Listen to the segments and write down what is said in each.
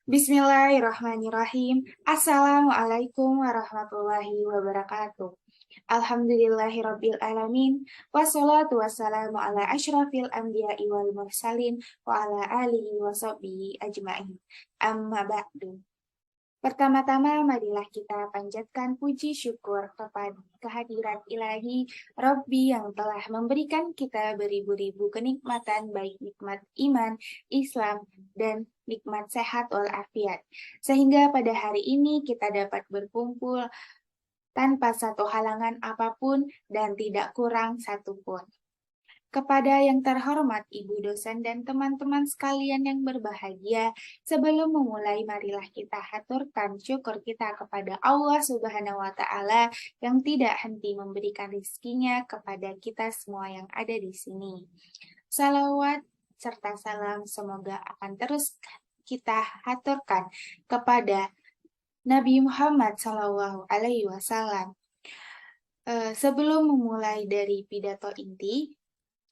Bismillahirrahmanirrahim. Assalamualaikum warahmatullahi wabarakatuh. Alhamdulillahirabbil alamin. Wassalatu wassalamu ala asyrafil anbiya'i wal mursalin wa ala alihi wa sahbihi ajmain. Amma ba'du. Pertama-tama, marilah kita panjatkan puji syukur kepada kehadirat ilahi Rabbi yang telah memberikan kita beribu-ribu kenikmatan, baik nikmat iman, Islam, dan nikmat sehat walafiat. Sehingga pada hari ini kita dapat berkumpul tanpa satu halangan apapun dan tidak kurang satupun. Kepada yang terhormat Ibu dosen dan teman-teman sekalian yang berbahagia, sebelum memulai marilah kita haturkan syukur kita kepada Allah Subhanahu wa Ta'ala yang tidak henti memberikan rizkinya kepada kita semua yang ada di sini. Salawat serta salam semoga akan terus kita haturkan kepada Nabi Muhammad Sallallahu Alaihi Wasallam. Sebelum memulai dari pidato inti,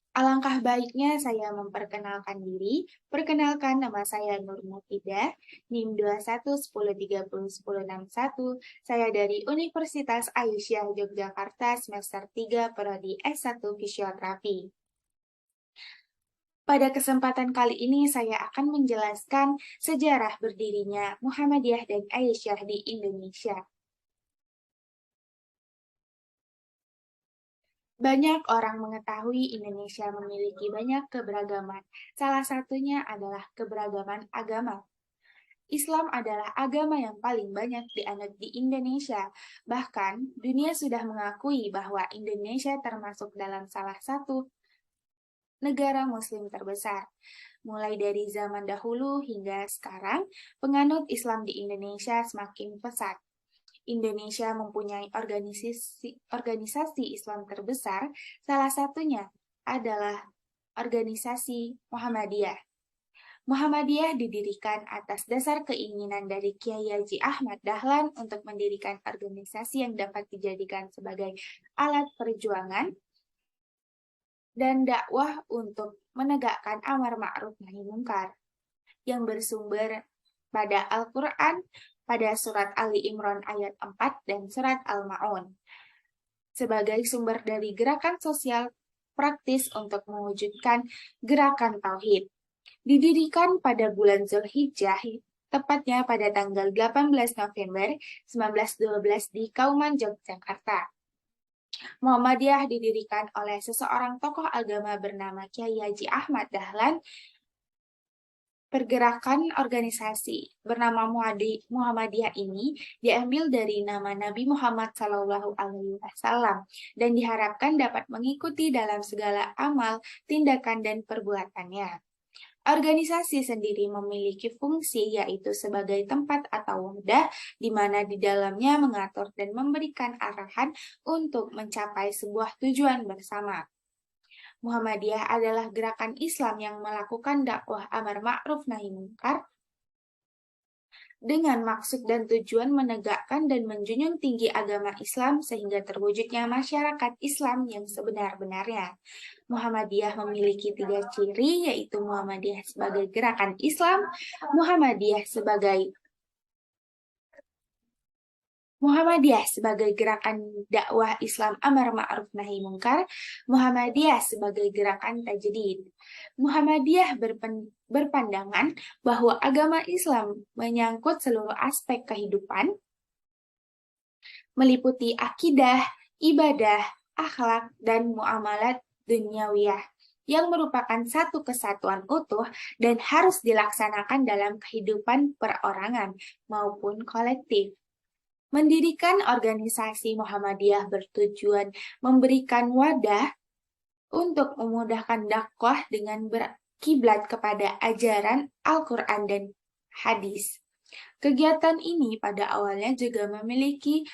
alangkah baiknya saya memperkenalkan diri. Perkenalkan, nama saya Nur Mufidah, NIM 2110301061. Saya dari Universitas Aisyah Yogyakarta, semester 3, Prodi S1 Fisioterapi. Pada kesempatan kali ini saya akan menjelaskan sejarah berdirinya Muhammadiyah dan Aisyah di Indonesia. Banyak orang mengetahui Indonesia memiliki banyak keberagaman. Salah satunya adalah keberagaman agama. Islam adalah agama yang paling banyak dianut di Indonesia. Bahkan, dunia sudah mengakui bahwa Indonesia termasuk dalam salah satu negara muslim terbesar. Mulai dari zaman dahulu hingga sekarang, penganut Islam di Indonesia semakin pesat. Indonesia mempunyai organisasi Islam terbesar, salah satunya adalah organisasi Muhammadiyah. Muhammadiyah didirikan atas dasar keinginan dari Kiai Haji Ahmad Dahlan untuk mendirikan organisasi yang dapat dijadikan sebagai alat perjuangan dan dakwah untuk menegakkan amar ma'ruf nahi munkar yang bersumber pada Al-Quran, pada surat Ali Imran ayat 4 dan surat Al-Ma'un, sebagai sumber dari gerakan sosial praktis untuk mewujudkan gerakan tauhid. Didirikan pada bulan Zulhijjah, tepatnya pada tanggal 18 November 1912 di Kauman, Yogyakarta. Muhammadiyah didirikan oleh seseorang tokoh agama bernama Kiai Haji Ahmad Dahlan. Pergerakan organisasi bernama Muhammadiyah ini diambil dari nama Nabi Muhammad SAW dan diharapkan dapat mengikuti dalam segala amal, tindakan, dan perbuatannya. Organisasi sendiri memiliki fungsi yaitu sebagai tempat atau wadah di mana di dalamnya mengatur dan memberikan arahan untuk mencapai sebuah tujuan bersama. Muhammadiyah adalah gerakan Islam yang melakukan dakwah amar ma'ruf nahi munkar dengan maksud dan tujuan menegakkan dan menjunjung tinggi agama Islam sehingga terwujudnya masyarakat Islam yang sebenar-benarnya. Muhammadiyah memiliki 3 ciri, yaitu Muhammadiyah sebagai gerakan Islam, Muhammadiyah sebagai gerakan dakwah Islam amar ma'ruf nahi munkar, Muhammadiyah sebagai gerakan tajdid. Muhammadiyah berpandangan bahwa agama Islam menyangkut seluruh aspek kehidupan, meliputi akidah, ibadah, akhlak, dan muamalat duniawiyah yang merupakan satu kesatuan utuh dan harus dilaksanakan dalam kehidupan perorangan maupun kolektif. Mendirikan organisasi Muhammadiyah bertujuan memberikan wadah untuk memudahkan dakwah dengan berkiblat kepada ajaran Al-Quran dan hadis. Kegiatan ini pada awalnya juga memiliki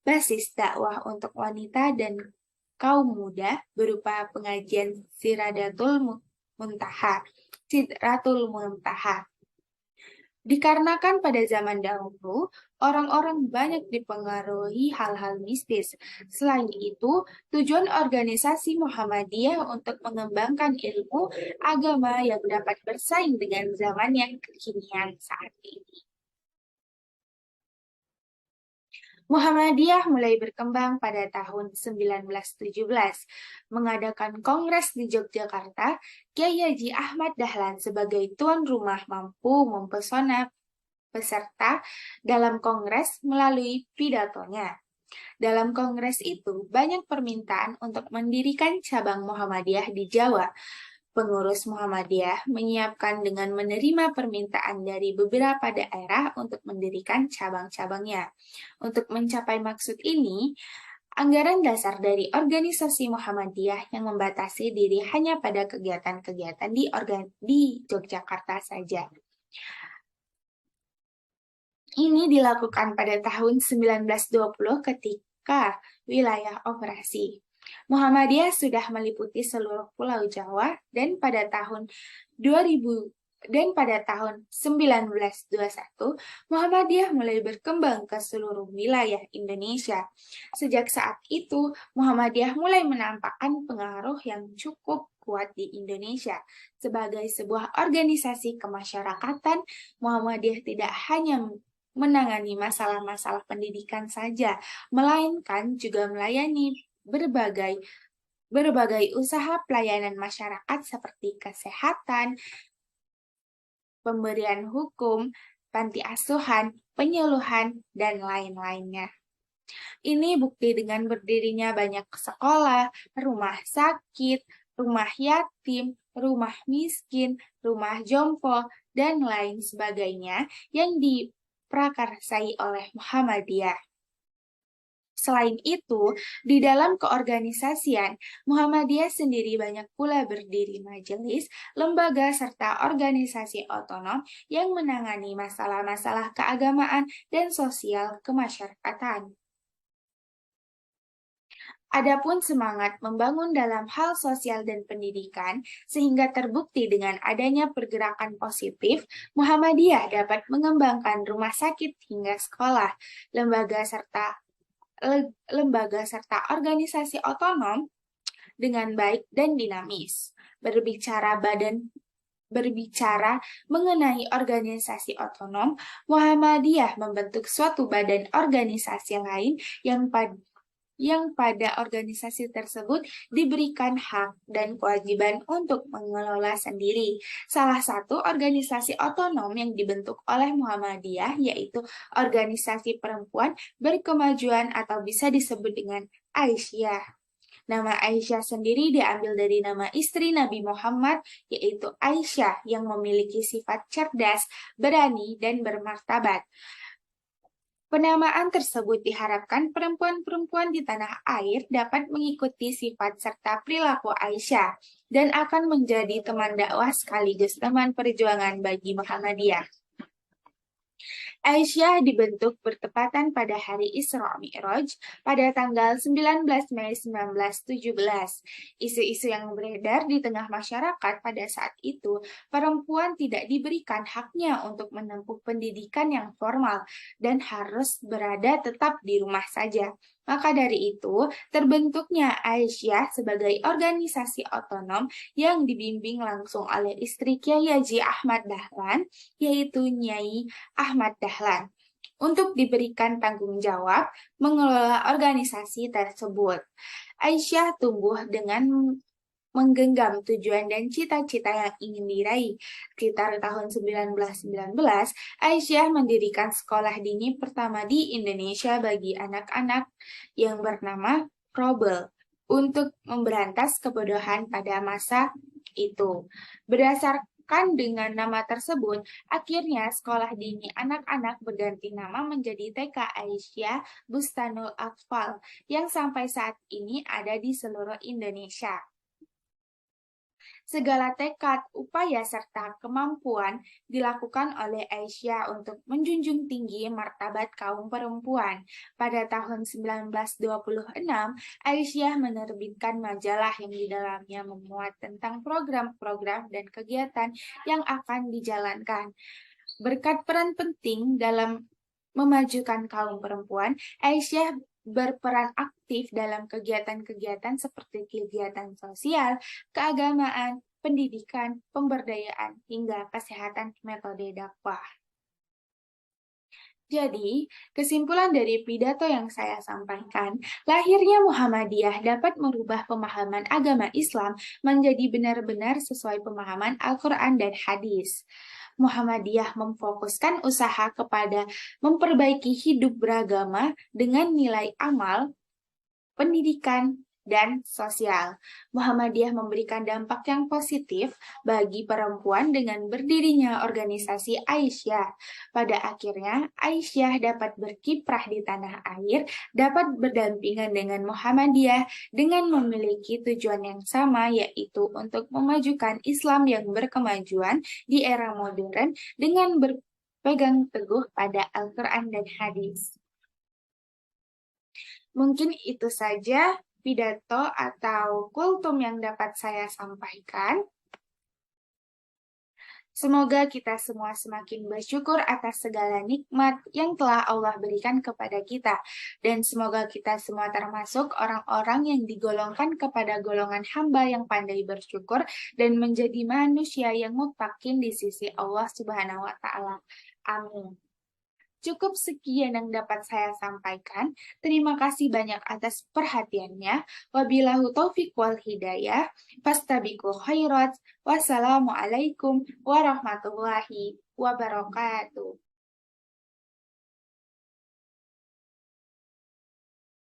basis dakwah untuk wanita dan kaum muda berupa pengajian Sidratul Muntaha. Dikarenakan pada zaman dahulu, orang-orang banyak dipengaruhi hal-hal mistis. Selain itu, tujuan organisasi Muhammadiyah untuk mengembangkan ilmu agama yang dapat bersaing dengan zaman yang kekinian saat ini. Muhammadiyah mulai berkembang pada tahun 1917, mengadakan kongres di Yogyakarta. Kiai Haji Ahmad Dahlan sebagai tuan rumah mampu mempesona peserta dalam kongres melalui pidatonya. Dalam kongres itu, banyak permintaan untuk mendirikan cabang Muhammadiyah di Jawa. Pengurus Muhammadiyah menyiapkan dengan menerima permintaan dari beberapa daerah untuk mendirikan cabang-cabangnya. Untuk mencapai maksud ini, anggaran dasar dari organisasi Muhammadiyah yang membatasi diri hanya pada kegiatan-kegiatan di Yogyakarta saja. Ini dilakukan pada tahun 1920 ketika wilayah operasi. Muhammadiyah sudah meliputi seluruh Pulau Jawa dan pada tahun 1921 Muhammadiyah mulai berkembang ke seluruh wilayah Indonesia. Sejak saat itu Muhammadiyah mulai menampakkan pengaruh yang cukup kuat di Indonesia. Sebagai sebuah organisasi kemasyarakatan, Muhammadiyah tidak hanya menangani masalah-masalah pendidikan saja, melainkan juga melayani berbagai usaha pelayanan masyarakat seperti kesehatan, pemberian hukum, panti asuhan, penyuluhan, dan lain-lainnya. Ini bukti dengan berdirinya banyak sekolah, rumah sakit, rumah yatim, rumah miskin, rumah jompo, dan lain sebagainya yang diprakarsai oleh Muhammadiyah. Selain itu, di dalam keorganisasian, Muhammadiyah sendiri banyak pula berdiri majelis, lembaga, serta organisasi otonom yang menangani masalah-masalah keagamaan dan sosial kemasyarakatan. Adapun semangat membangun dalam hal sosial dan pendidikan, sehingga terbukti dengan adanya pergerakan positif, Muhammadiyah dapat mengembangkan rumah sakit hingga sekolah, lembaga serta organisasi otonom dengan baik dan dinamis. Berbicara mengenai organisasi otonom, Muhammadiyah membentuk suatu badan organisasi lain yang pada organisasi tersebut diberikan hak dan kewajiban untuk mengelola sendiri. Salah satu organisasi otonom yang dibentuk oleh Muhammadiyah yaitu organisasi perempuan berkemajuan atau bisa disebut dengan Aisyah. Nama Aisyah sendiri diambil dari nama istri Nabi Muhammad, yaitu Aisyah yang memiliki sifat cerdas, berani, dan bermartabat. Penamaan tersebut diharapkan perempuan-perempuan di tanah air dapat mengikuti sifat serta perilaku Aisyah dan akan menjadi teman dakwah sekaligus teman perjuangan bagi Muhammadiyah. Aisyah dibentuk bertepatan pada hari Isra Mi'raj pada tanggal 19 Mei 1917. Isu-isu yang beredar di tengah masyarakat pada saat itu, perempuan tidak diberikan haknya untuk menempuh pendidikan yang formal dan harus berada tetap di rumah saja. Maka dari itu, terbentuknya Aisyah sebagai organisasi otonom yang dibimbing langsung oleh istri Kiai Haji Ahmad Dahlan, yaitu Nyai Ahmad Dahlan, untuk diberikan tanggung jawab mengelola organisasi tersebut. Aisyah tumbuh dengan menggenggam tujuan dan cita-cita yang ingin diraih. Sekitar tahun 1919, Aisyah mendirikan sekolah dini pertama di Indonesia bagi anak-anak yang bernama Probel untuk memberantas kebodohan pada masa itu. Berdasarkan dengan nama tersebut, akhirnya sekolah dini anak-anak berganti nama menjadi TK Aisyah Bustanul Atfal yang sampai saat ini ada di seluruh Indonesia. Segala tekad, upaya, serta kemampuan dilakukan oleh Aisyah untuk menjunjung tinggi martabat kaum perempuan. Pada tahun 1926, Aisyah menerbitkan majalah yang di dalamnya memuat tentang program-program dan kegiatan yang akan dijalankan. Berkat peran penting dalam memajukan kaum perempuan, Aisyah berperan aktif dalam kegiatan-kegiatan seperti kegiatan sosial, keagamaan, pendidikan, pemberdayaan, hingga kesehatan metode dakwah. Jadi, kesimpulan dari pidato yang saya sampaikan, lahirnya Muhammadiyah dapat merubah pemahaman agama Islam menjadi benar-benar sesuai pemahaman Al-Quran dan hadis. Muhammadiyah memfokuskan usaha kepada memperbaiki hidup beragama dengan nilai amal, pendidikan, dan sosial. Muhammadiyah memberikan dampak yang positif bagi perempuan dengan berdirinya organisasi Aisyah. Pada akhirnya, Aisyah dapat berkiprah di tanah air, dapat berdampingan dengan Muhammadiyah dengan memiliki tujuan yang sama, yaitu untuk memajukan Islam yang berkemajuan di era modern dengan berpegang teguh pada Al-Quran dan hadis. Mungkin itu saja pidato atau kultum yang dapat saya sampaikan. Semoga kita semua semakin bersyukur atas segala nikmat yang telah Allah berikan kepada kita. Dan semoga kita semua termasuk orang-orang yang digolongkan kepada golongan hamba yang pandai bersyukur dan menjadi manusia yang mutakin di sisi Allah Subhanahu wa Ta'ala. Amin. Cukup sekian yang dapat saya sampaikan. Terima kasih banyak atas perhatiannya. Wabillahi taufiq wal hidayah. Fastabiqul khairat. Wassalamualaikum warahmatullahi wabarakatuh.